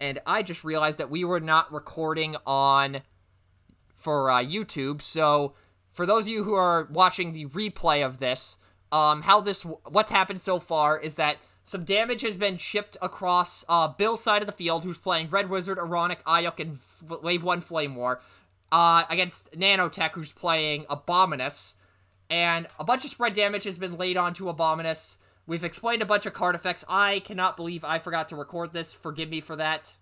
and I just realized that we were not recording on for YouTube. So for those of you who are watching the replay of this, what's happened so far is that some damage has been shipped across Bill's side of the field, who's playing Red Wizard, Ironic, Ayuk, and Wave 1 Flame War, against Nanotech, who's playing Abominus. And a bunch of spread damage has been laid onto Abominus. We've explained a bunch of card effects. I cannot believe I forgot to record this. Forgive me for that.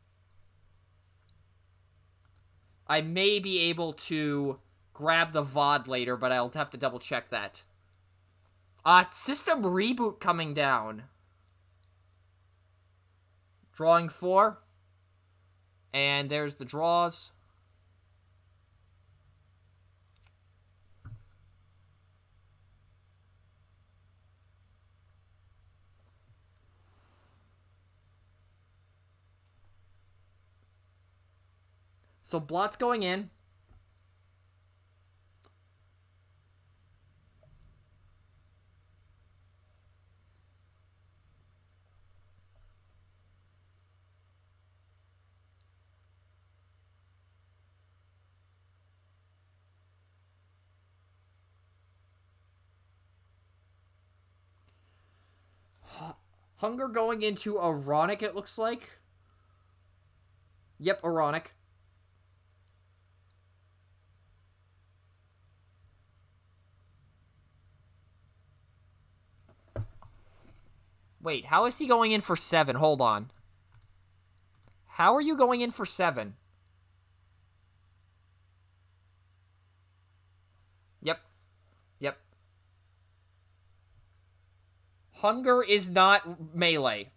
I may be able to grab the VOD later, but I'll have to double check that. System reboot coming down. Drawing 4. And there's the draws. So Blot's going in. Hunger going into Ironic, it looks like. Yep, Ironic. Wait, how is he going in for 7? Hold on. How are you going in for 7? Yep. Yep. Hunger is not melee.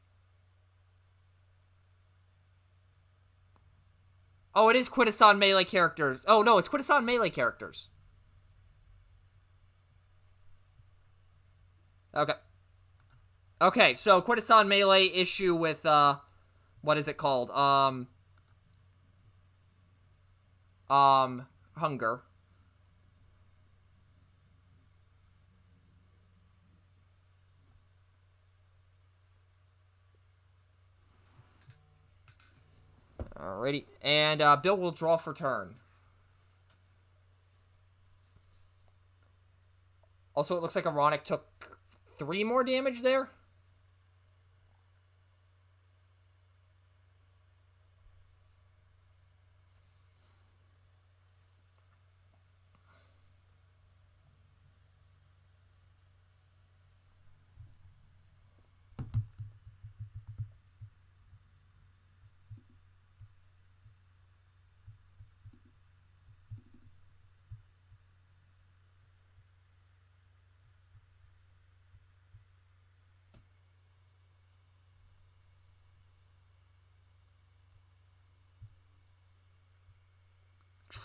Oh, it is Quintesson melee characters. Oh, no, it's Quintesson melee characters. Okay. Okay, so Quintesson melee issue with, what is it called? Hunger. Alrighty, and Bill will draw for turn. Also, it looks like Ironic took 3 more damage there.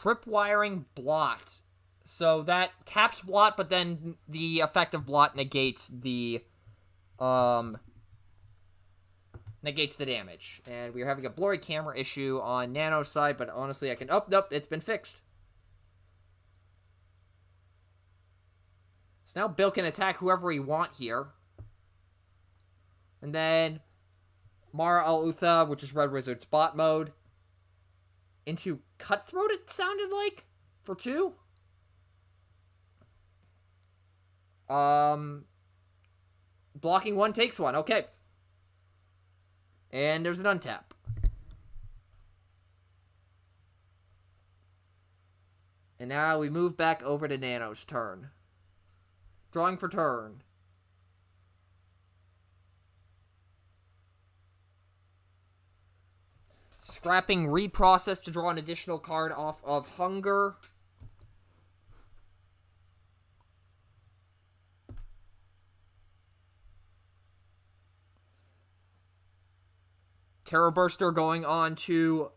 Tripwiring Blot. So that taps Blot, but then the effect of Blot negates the damage. And we're having a blurry camera issue on Nano's side, but honestly I can... Oh, nope, it's been fixed. So now Bill can attack whoever he want here. And then Mara Al-Utha, which is Red Wizard's bot mode, into Cutthroat, it sounded like, for 2. Blocking 1 takes 1. Okay. And there's an untap. And now we move back over to Nano's turn. Drawing for turn. Scrapping Reprocess to draw an additional card off of Hunger. Terror Burster going on to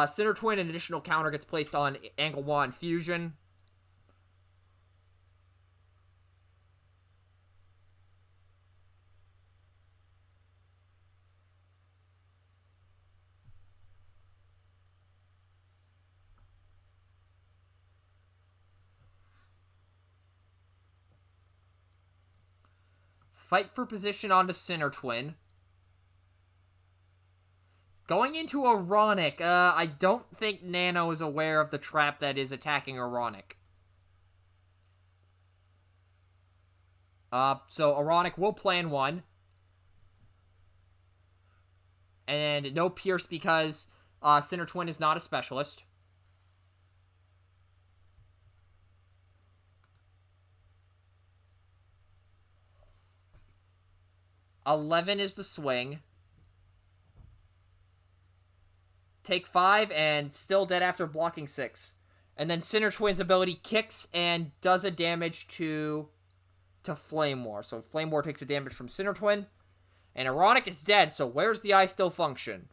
Sinner Twin. An additional counter gets placed on Angle 1 Fusion. Fight for position onto Sinner Twin. Going into Ironic, I don't think Nano is aware of the trap that is attacking Ironic. So Ironic will plan one. And no Pierce because Sinner Twin is not a specialist. $11 is the swing. Take 5 and still dead after blocking 6. And then Sinner Twin's ability kicks and does a damage to Flame War. So Flame War takes a damage from Sinner Twin. And Ironic is dead, so where's the eye still function?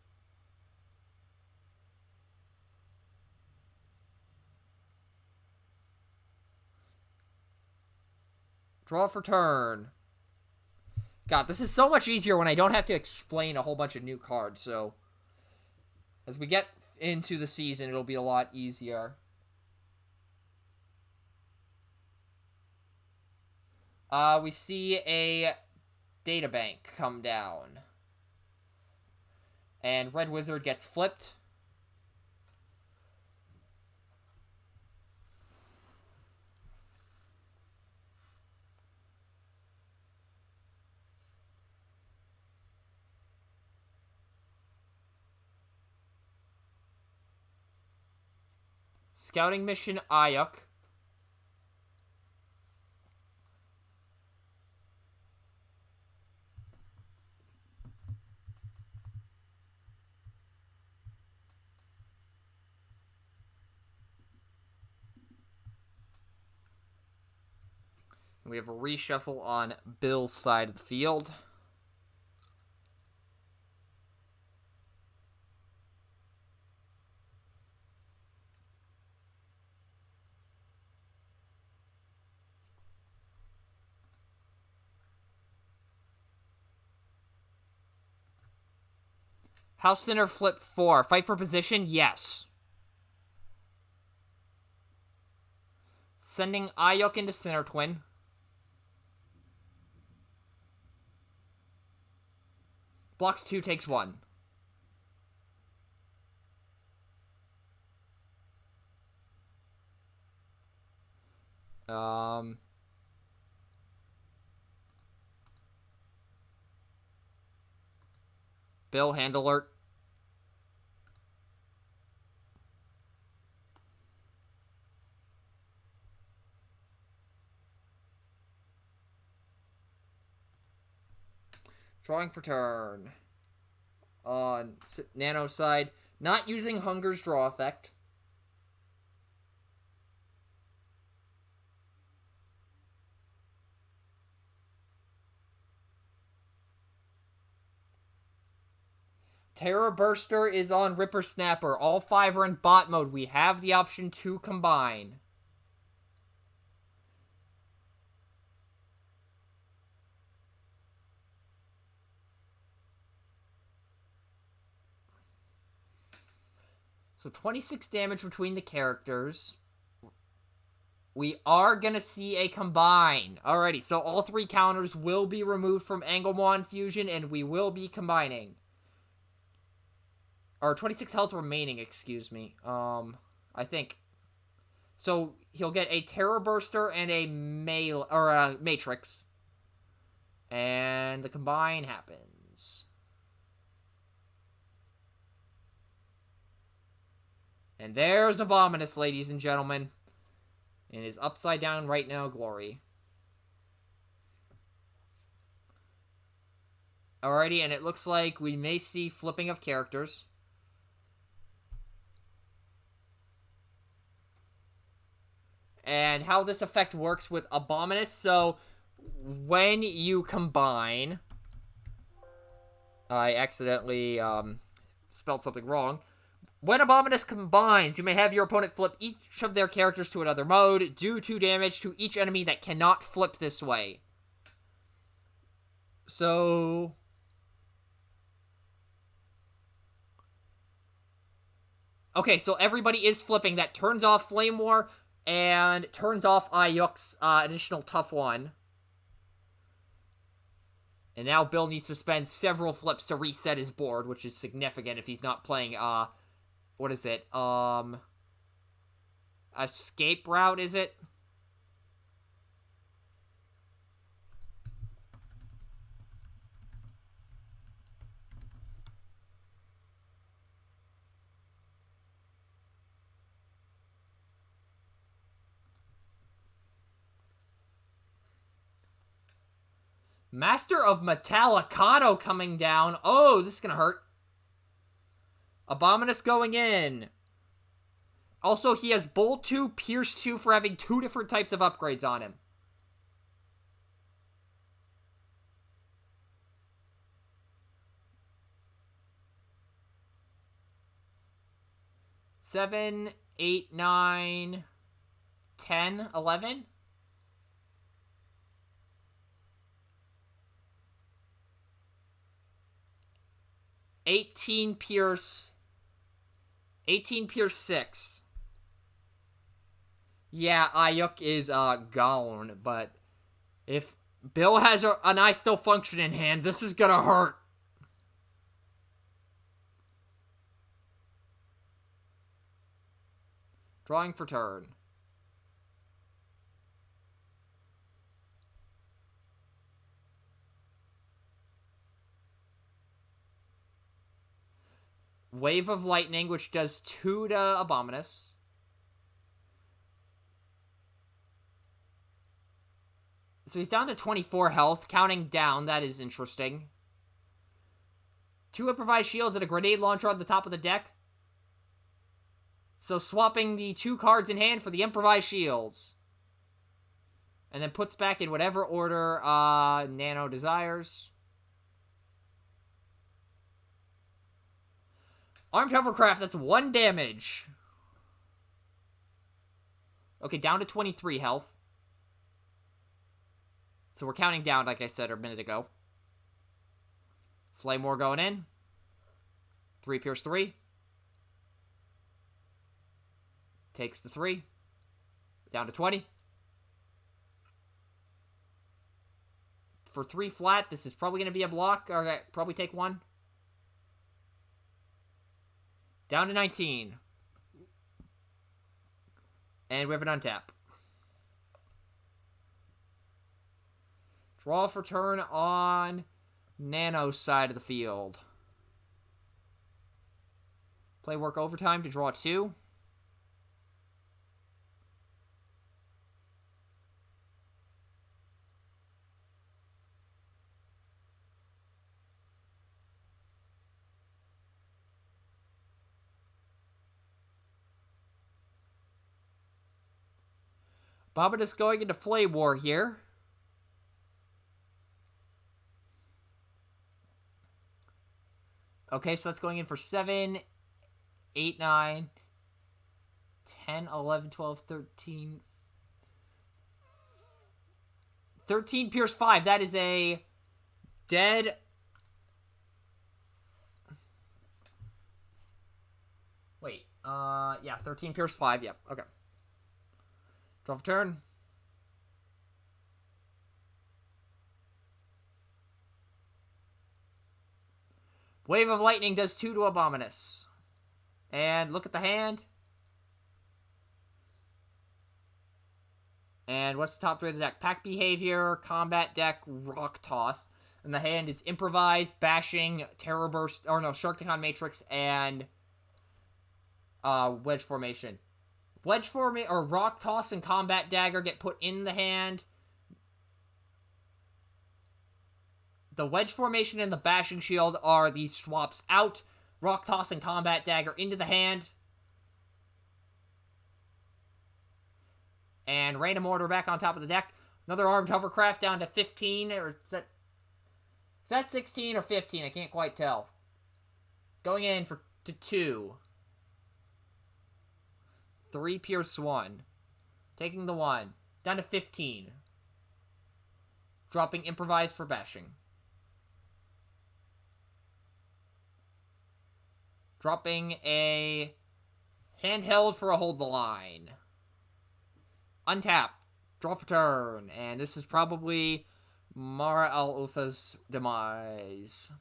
Draw for turn. God, this is so much easier when I don't have to explain a whole bunch of new cards, so as we get into the season, it'll be a lot easier. We see a data bank come down. And Red Wizard gets flipped. Scouting Mission Ayuk. We have a reshuffle on Bill's side of the field. House Center flip 4. Fight for position? Yes. Sending Ayuk into Sinner Twin. Blocks 2, takes 1. Bill, hand alert. Drawing for turn. On Nano side, not using Hunger's draw effect. Terror Burster is on Ripper Snapper. All 5 are in bot mode. We have the option to combine. So 26 damage between the characters. We are going to see a combine. Alrighty, so all 3 counters will be removed from Anglemon Fusion, and we will be combining. Or 26 health remaining, excuse me. I think. So he'll get a Terror Burster and a Matrix. And the combine happens. And there's Abominus, ladies and gentlemen. In his upside down right now glory. Alrighty, and it looks like we may see flipping of characters. And how this effect works with Abominus. So, when you combine... I accidentally spelled something wrong. When Abominus combines, you may have your opponent flip each of their characters to another mode. Do 2 damage to each enemy that cannot flip this way. So... okay, so everybody is flipping. That turns off Flame War and turns off Ayuk's additional tough one. And now Bill needs to spend several flips to reset his board, which is significant if he's not playing, what is it? Escape route, is it? Master of Metallicado coming down. Oh, this is going to hurt. Abominus going in. Also, he has Bolt 2, Pierce 2 for having 2 different types of upgrades on him. Seven, 8, 9, 10, 11. 18 Pierce. 18 Pierce 6. Yeah, Ayuk is gone, but if Bill has an eye still function in hand, this is gonna hurt. Drawing for turn. Wave of Lightning, which does 2 to Abominus. So he's down to 24 health, counting down. That is interesting. 2 improvised shields and a grenade launcher on the top of the deck. So swapping the 2 cards in hand for the improvised shields. And then puts back in whatever order Nano desires. Armed Hovercraft, that's 1 damage. Okay, down to 23 health. So we're counting down, like I said a minute ago. Flame War going in. 3 Pierce 3. Takes the 3. Down to 20. For 3 flat, this is probably going to be a block. Or probably take 1. Down to 19. And we have an untap. Draw for turn on Nano's side of the field. Play work overtime to draw 2. Abominus going into Flame War here. Okay, so that's going in for 7, 8, 9, 10, 11, 12, 13. 13 Pierce 5. That is a dead. Wait, yeah, 13 Pierce 5. Yep, okay. Draw for turn. Wave of Lightning does 2 to Abominus. And look at the hand. And what's the top 3 of the deck? Pack Behavior, Combat Deck, Rock Toss. And the hand is Improvised, Bashing, Terror Burst, or no, Sharkticon Matrix, and Wedge Formation. Wedge Formation, or Rock Toss and Combat Dagger get put in the hand. The Wedge Formation and the Bashing Shield are these swaps out. Rock Toss and Combat Dagger into the hand. And Random Order back on top of the deck. Another Armed Hovercraft down to 15. Or is that 16 or 15? I can't quite tell. Going in to 2. 3 Pierce 1. Taking the 1. Down to 15. Dropping Improvised for Bashing. Dropping a Handheld for a Hold the Line. Untap. Draw for turn. And this is probably Mara Al-Utha's demise.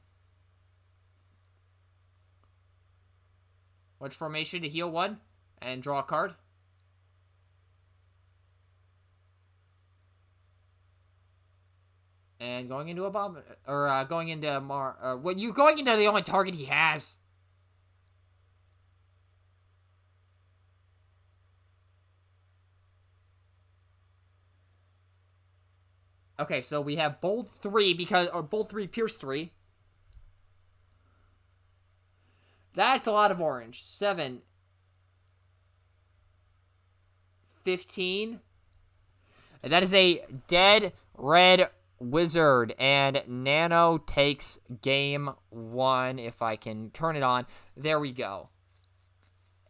Which formation to heal 1 and draw a card? And going into Abominus, or going into you going into the only target he has. Okay, so we have Bold 3 Bold 3 Pierce 3. That's a lot of orange. 7. 15. And that is a dead red wizard. And Nano takes game 1. If I can turn it on. There we go.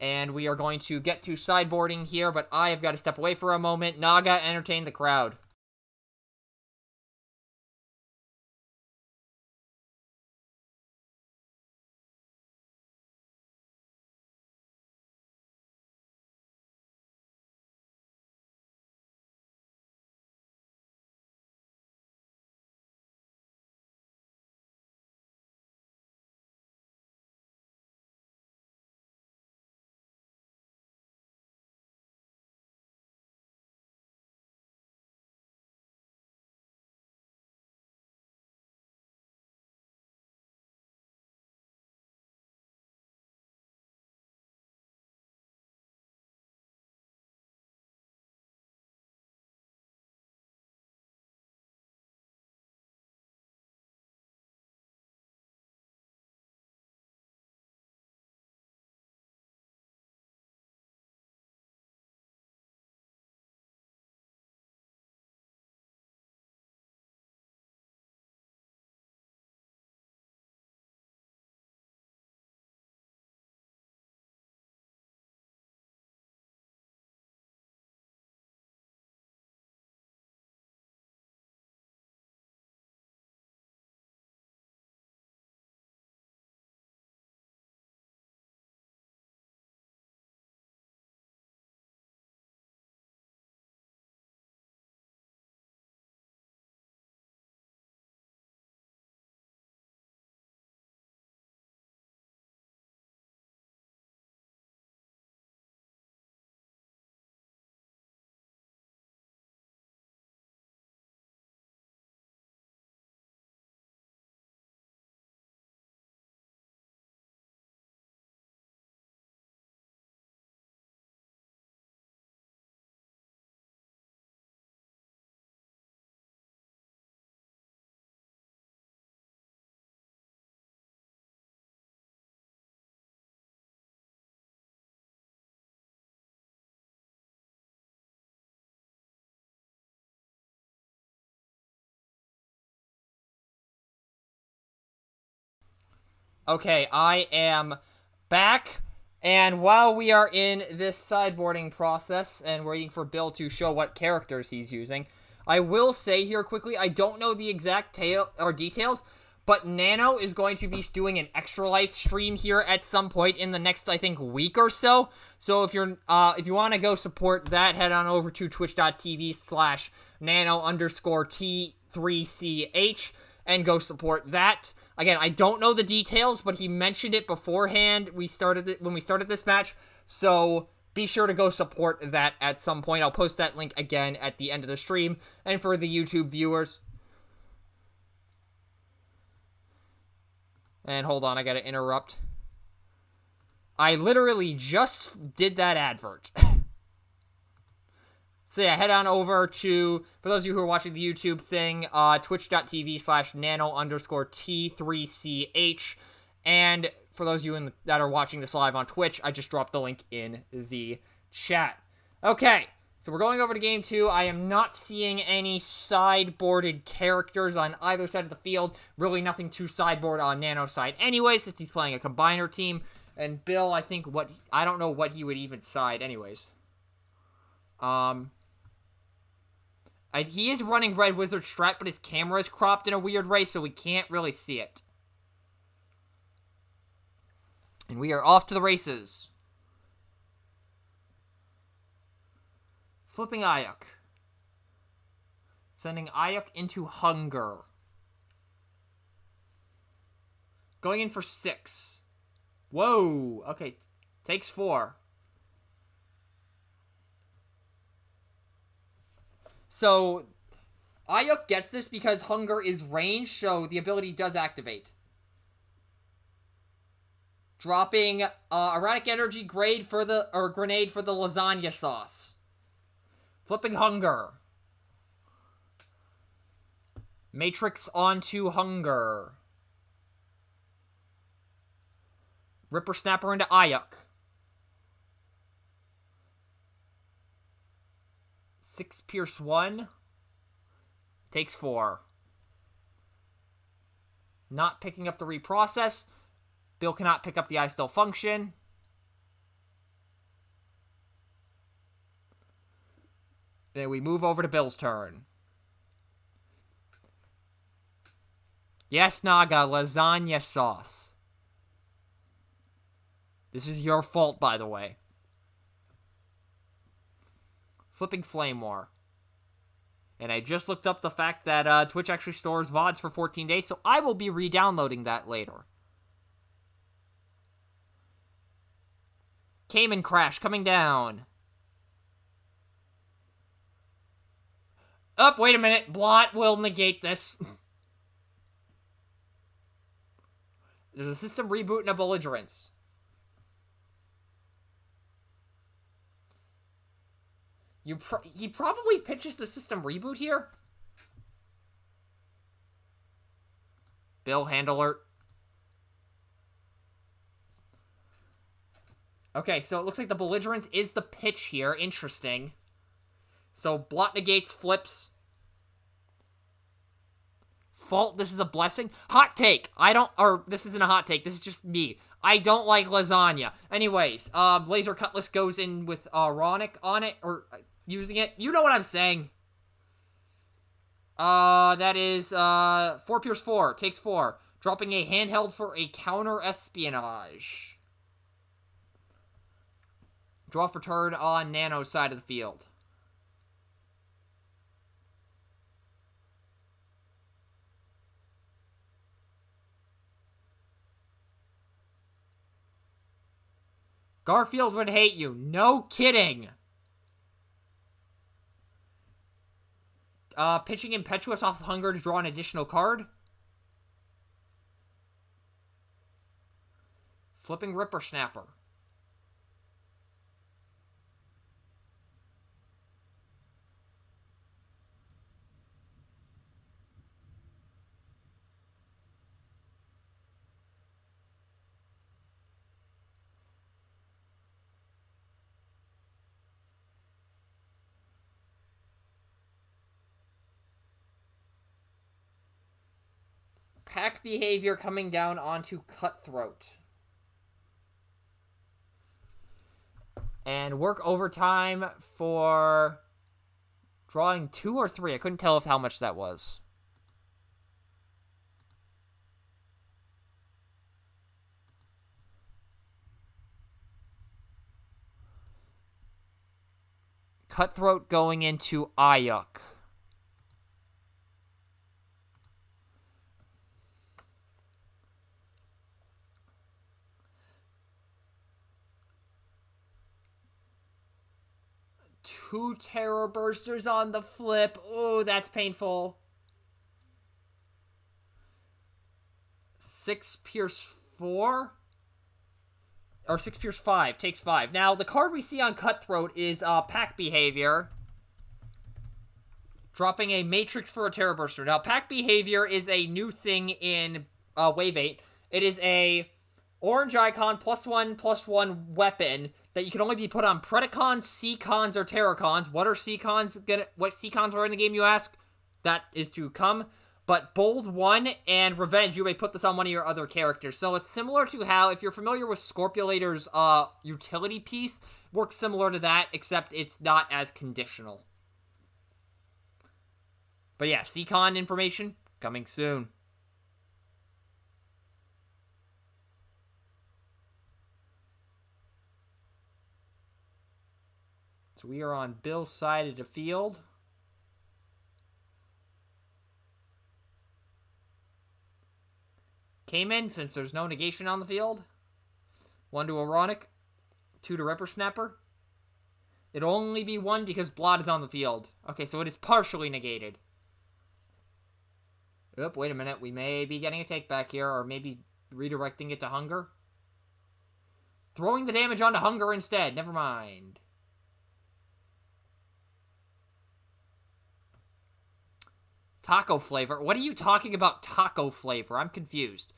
And we are going to get to sideboarding here, but I have got to step away for a moment. Naga, entertain the crowd. Okay, I am back, and while we are in this sideboarding process and waiting for Bill to show what characters he's using, I will say here quickly, I don't know the exact details, but Nano is going to be doing an Extra Life stream here at some point in the next, I think, week or so. So if you want to go support that, head on over to twitch.tv/nano_T3CH and go support that. Again, I don't know the details, but he mentioned it beforehand. When we started this match, so be sure to go support that at some point. I'll post that link again at the end of the stream. And for the YouTube viewers, and hold on, I gotta interrupt. I literally just did that advert. So yeah, head on over to, for those of you who are watching the YouTube thing, twitch.tv/nano_T3CH. And for those of you that are watching this live on Twitch, I just dropped the link in the chat. Okay, so we're going over to game 2. I am not seeing any sideboarded characters on either side of the field. Really nothing to sideboard on Nano's side anyway, since he's playing a combiner team. And Bill, I don't know what he would even side anyways. He is running Red Wizard strat, but his camera is cropped in a weird way, so we can't really see it. And we are off to the races. Flipping Ayuk. Sending Ayuk into Hunger. Going in for 6. Whoa. Okay. Takes 4. So, Ayuk gets this because Hunger is ranged, so the ability does activate. Dropping Erratic Energy grenade for the lasagna sauce. Flipping Hunger. Matrix onto Hunger. Ripper Snapper into Ayuk. 6 Pierce 1. Takes 4. Not picking up the reprocess. Bill cannot pick up the I Still Function. Then we move over to Bill's turn. Yes, Naga, lasagna sauce. This is your fault, by the way. Flipping Flame War. And I just looked up the fact that Twitch actually stores VODs for 14 days, so I will be re-downloading that later. Cayman Crash coming down. Oh, wait a minute. Blot will negate this. There's a system reboot and a belligerence. He probably pitches the system reboot here. Bill, hand alert. Okay, so it looks like the belligerence is the pitch here. Interesting. So blot negates, flips. Fault, this is a blessing. Hot take. This isn't a hot take. This is just me. I don't like lasagna. Anyways, Laser Cutlass goes in with Ronic on it, or using it. You know what I'm saying. That is, 4 Pierce 4. Takes 4. Dropping a handheld for a counter espionage. Draw for turn on Nano's side of the field. Garfield would hate you. No kidding. Pitching Impetuous off of Hunger to draw an additional card. Flipping Ripper Snapper. Pack behavior coming down onto Cutthroat. And work overtime for drawing 2 or 3. I couldn't tell how much that was. Cutthroat going into Ayuk. Two Terror Bursters on the flip. Oh, that's painful. 6 Pierce 4? Or 6 Pierce 5. Takes 5. Now, the card we see on Cutthroat is Pack Behavior. Dropping a Matrix for a Terror Burster. Now, Pack Behavior is a new thing in Wave 8. It is a orange icon, +1/+1 weapon that you can only be put on Predacons, Seacons, or Terracons. What Seacons are in the game, you ask? That is to come. But Bold 1 and Revenge, you may put this on one of your other characters. So it's similar to how, if you're familiar with Scorpulator's utility piece, works similar to that, except it's not as conditional. But yeah, Seacon information coming soon. So we are on Bill's side of the field. came in since there's no negation on the field. 1 to Ironic, 2 to Ripper Snapper. It'll only be 1 because Blot is on the field. Okay, so it is partially negated. Oop, wait a minute. We may be getting a take back here, or maybe redirecting it to Hunger. Throwing the damage onto Hunger instead. Never mind. Taco flavor? What are you talking about taco flavor? I'm confused.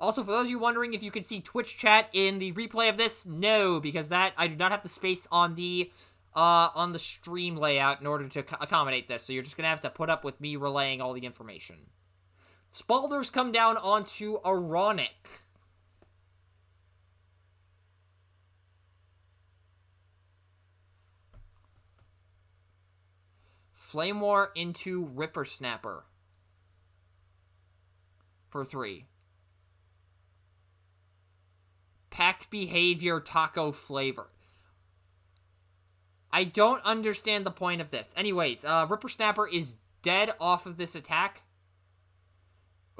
Also, for those of you wondering if you can see Twitch chat in the replay of this, no, because that I do not have the space on the stream layout in order to accommodate this. So you're just gonna have to put up with me relaying all the information. Spalders come down onto Ironic. Flame War into Ripper Snapper for 3. Packed Behavior Taco Flavor. I don't understand the point of this. Anyways, Ripper Snapper is dead off of this attack.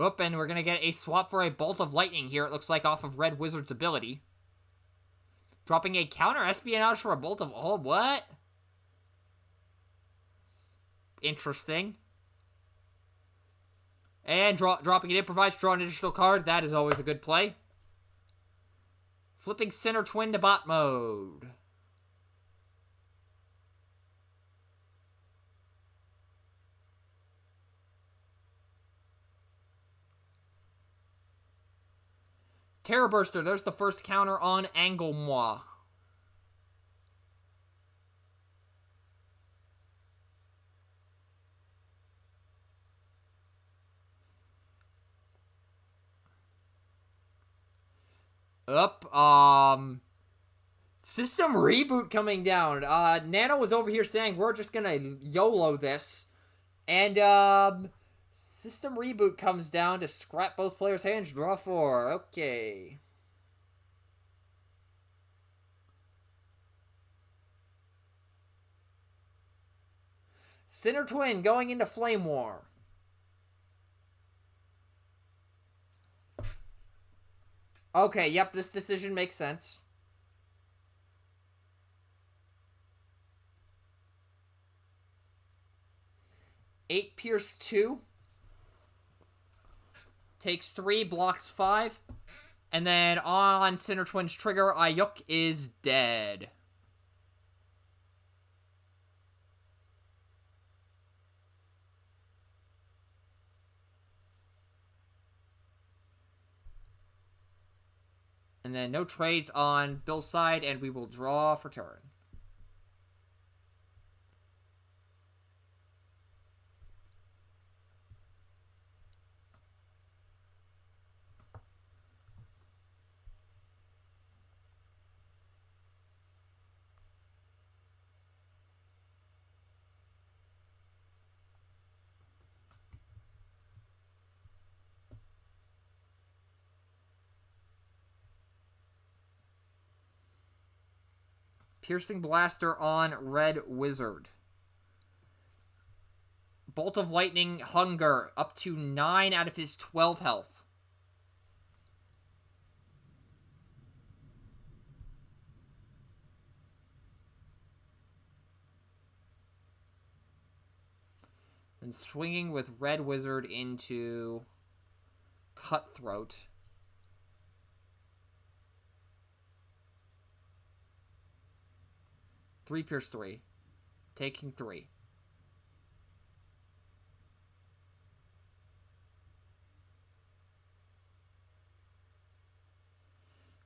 Oop, and we're going to get a swap for a Bolt of Lightning here, it looks like, off of Red Wizard's ability. Dropping a counter Espionage for a Bolt of... Oh, what? Interesting. And dropping an Improvise, draw an additional card. That is always a good play. Flipping Center Twin to bot mode. Terror Burster, there's the first counter on Angle Moi. System Reboot coming down. Nano was over here saying we're just gonna YOLO this. And, System Reboot comes down to scrap both players' hands, draw 4. Okay. Center Twin going into Flame War. Okay, yep, this decision makes sense. Eight Pierce 2. Takes 3, blocks 5. And then on Center Twin's trigger, Ayuk is dead. And then no trades on Bill's side, and we will draw for turn. Piercing Blaster on Red Wizard. Bolt of Lightning, Hunger, up to 9 out of his 12 health. And swinging with Red Wizard into Cutthroat. Three Pierce 3. Taking 3.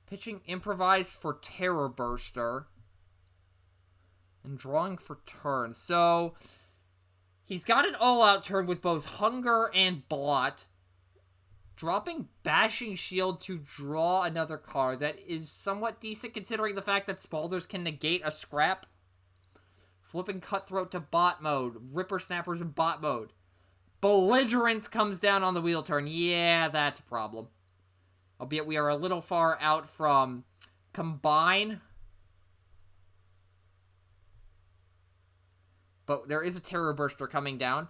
Pitching Improvise for Terror Burster. And drawing for turn. So, he's got an all-out turn with both Hunger and Blot. Dropping Bashing Shield to draw another card. That is somewhat decent considering the fact that Spalders can negate a scrap. Flipping Cutthroat to bot mode. Ripper Snappers in bot mode. Belligerence comes down on the wheel turn. Yeah, that's a problem. Albeit we are a little far out from Combine. But there is a Terror Burster coming down.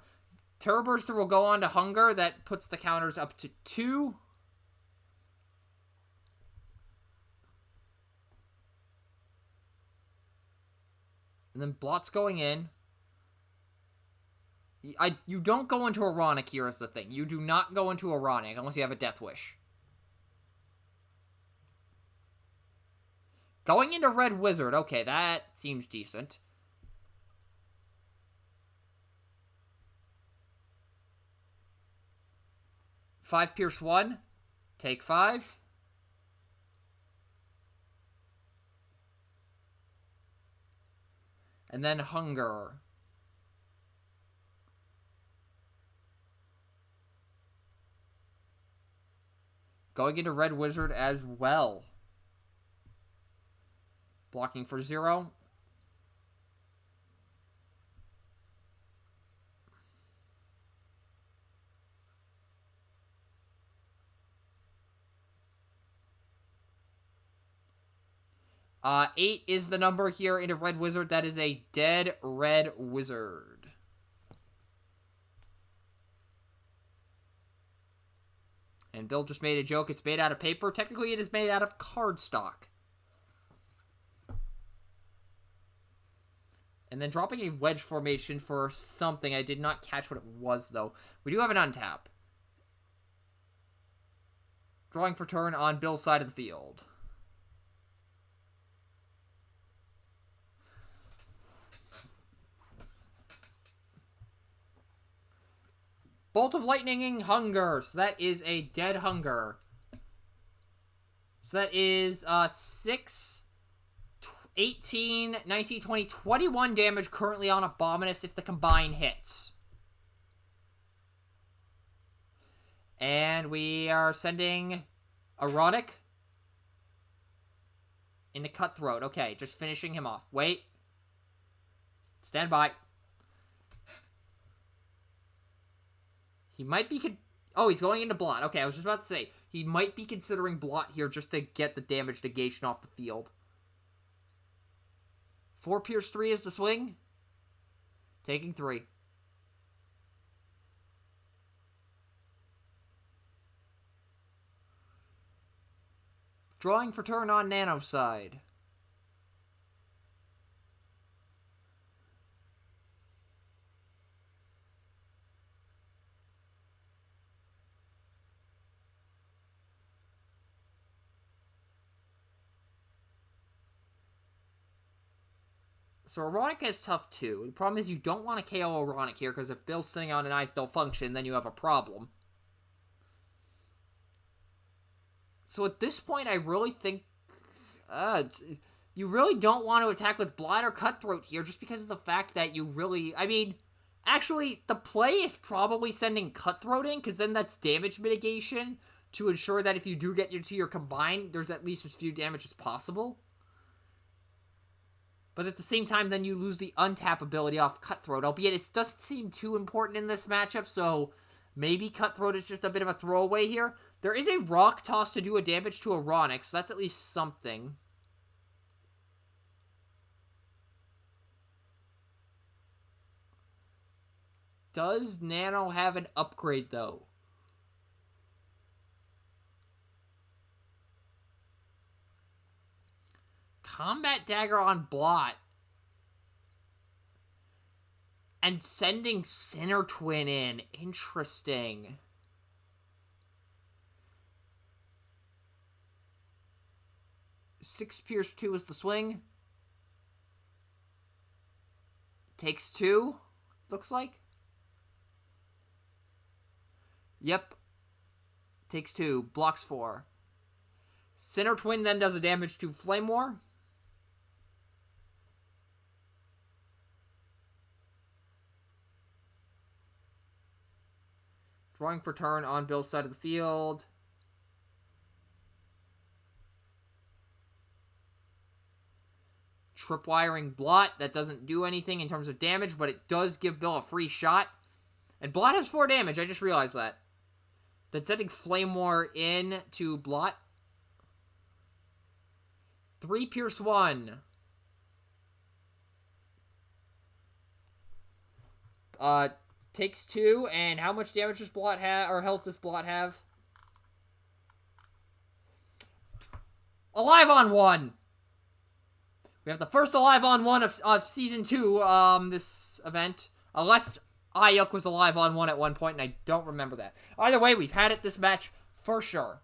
Terror Burster will go on to Hunger. That puts the counters up to 2. And then Blot's going in. You don't go into Ironic here is the thing. You do not go into Ironic unless you have a Death Wish. Going into Red Wizard. Okay, that seems decent. Five Pierce 1. Take 5. And then Hunger. Going into Red Wizard as well. Blocking for 0. Eight is the number here into Red Wizard. That is a dead Red Wizard. And Bill just made a joke. It's made out of paper. Technically, it is made out of cardstock. And then dropping a wedge formation for something. I did not catch what it was, though. We do have an untap. Drawing for turn on Bill's side of the field. Bolt of Lightninging Hunger. So that is a dead Hunger. So that is 6, 18, 19, 20, 21 damage currently on Abominus if the combine hits. And we are sending Ironic into Cutthroat. Okay, just finishing him off. Wait. Stand by. He might be... Oh, he's going into Blot. Okay, I was just about to say, he might be considering Blot here just to get the damage negation off the field. 4 Pierce 3 is the swing. Taking 3. Drawing for turn on Nano side. So Ironic is tough too. The problem is you don't want to KO Ironic here, because if Bill's sitting on an I Still Function, then you have a problem. So at this point, I really think... you really don't want to attack with Blight or Cutthroat here, just because of the fact that you really... I mean, actually, the play is probably sending Cutthroat in, because then that's damage mitigation to ensure that if you do get into your combine, there's at least as few damage as possible. But at the same time, then you lose the untap ability off Cutthroat, albeit it doesn't seem too important in this matchup, so maybe Cutthroat is just a bit of a throwaway here. There is a Rock Toss to do a damage to Ironic, so that's at least something. Does Nano have an upgrade, though? Combat Dagger on Blot. And sending Sinner Twin in. Interesting. Six Pierce 2 is the swing. Takes 2, looks like. Yep. Takes 2, blocks 4. Sinner Twin then does a damage to Flame War. Drawing for turn on Bill's side of the field. Tripwiring Blot. That doesn't do anything in terms of damage, but it does give Bill a free shot. And Blot has 4 damage. I just realized that. Then sending Flame War in to Blot. 3 Pierce 1. takes 2, and how much damage does Blot have, or health does Blot have? Alive on 1! We have the first alive on 1 of Season 2, this event. Unless Ayuk was alive on 1 at one point, and I don't remember that. Either way, we've had it this match, for sure.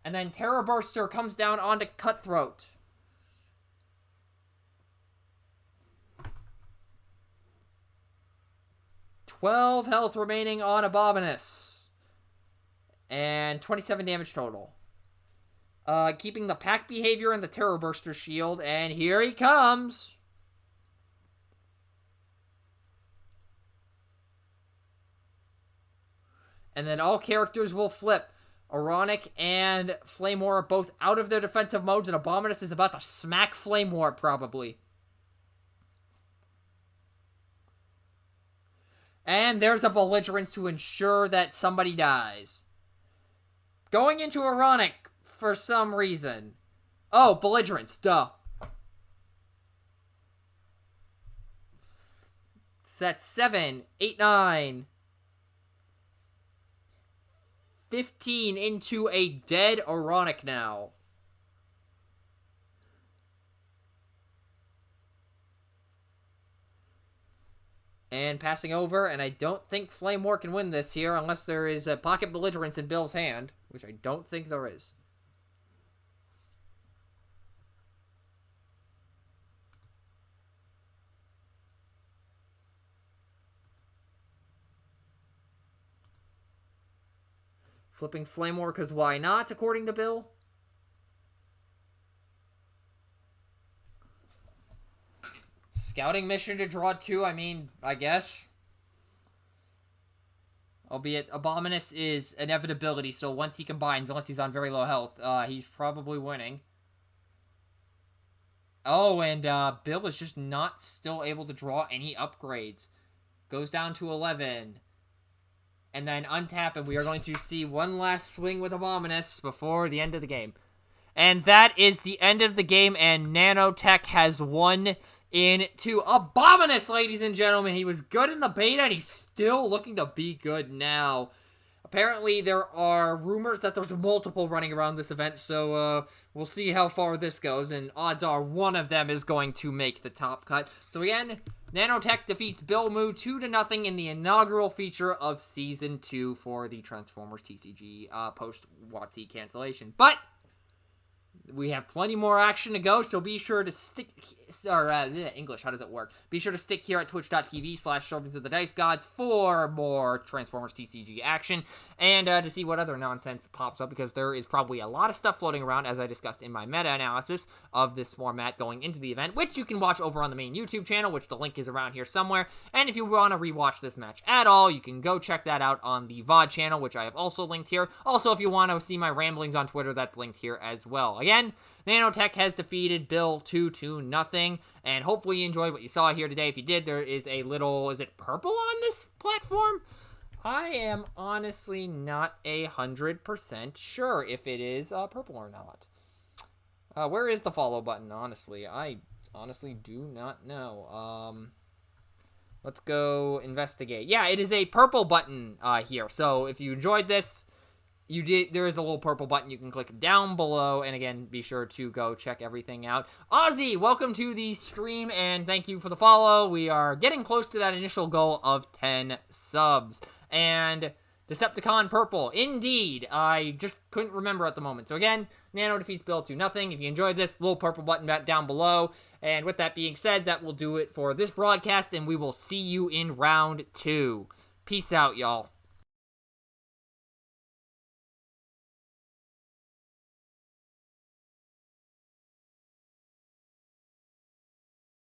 And then Terror Burster comes down onto Cutthroat. $12 health remaining on Abominus. And 27 damage total. Keeping the pack behavior and the Terror Burster shield, and here he comes. And then all characters will flip. Ironic and Flame War are both out of their defensive modes, and Abominus is about to smack Flame War, probably. And there's a Belligerence to ensure that somebody dies. Going into Ironic for some reason. Oh, Belligerence, duh. Set 7, 8, 9. 15 into a dead Ironic now. And passing over, and I don't think Flame War can win this here unless there is a Pocket Belligerence in Bill's hand, which I don't think there is. Flipping Flame War, because why not, according to Bill? Scouting mission to draw 2, I mean, I guess. Albeit, Abominus is inevitability, so once he combines, unless he's on very low health, he's probably winning. Oh, and Bill is just not still able to draw any upgrades. Goes down to 11. And then untap, and we are going to see one last swing with Abominus before the end of the game. And that is the end of the game, and Nanotech has won into Abominus, ladies and gentlemen. He was good in the beta, and he's still looking to be good now. Apparently, there are rumors that there's multiple running around this event, so we'll see how far this goes, and odds are one of them is going to make the top cut. So again, Nanotech defeats Bill Moo 2-0 in the inaugural feature of Season 2 for the Transformers TCG post-WotC cancellation. But we have plenty more action to go, so be sure to stick, English, how does it work? Be sure to stick here at twitch.tv/Servants of the Dice Gods for more Transformers TCG action, and to see what other nonsense pops up, because there is probably a lot of stuff floating around, as I discussed in my meta-analysis of this format going into the event, which you can watch over on the main YouTube channel, which the link is around here somewhere, and if you want to rewatch this match at all, you can go check that out on the VOD channel, which I have also linked here. Also, if you want to see my ramblings on Twitter, that's linked here as well. Again, Nanotech has defeated Bill 2-0, and hopefully you enjoyed what you saw here today. If you did, there is a little, is it purple on this platform? I am honestly not 100% sure if it is purple or not. Where is the follow button, honestly? I honestly do not know. Let's go investigate. Yeah, it is a purple button here, so if you enjoyed this, there is a little purple button you can click down below, and again, be sure to go check everything out. Ozzy, welcome to the stream, and thank you for the follow. We are getting close to that initial goal of 10 subs. And Decepticon purple, indeed. I just couldn't remember at the moment. So again, Nano defeats Bill 2-0. If you enjoyed this, little purple button down below. And with that being said, that will do it for this broadcast, and we will see you in round 2. Peace out, y'all.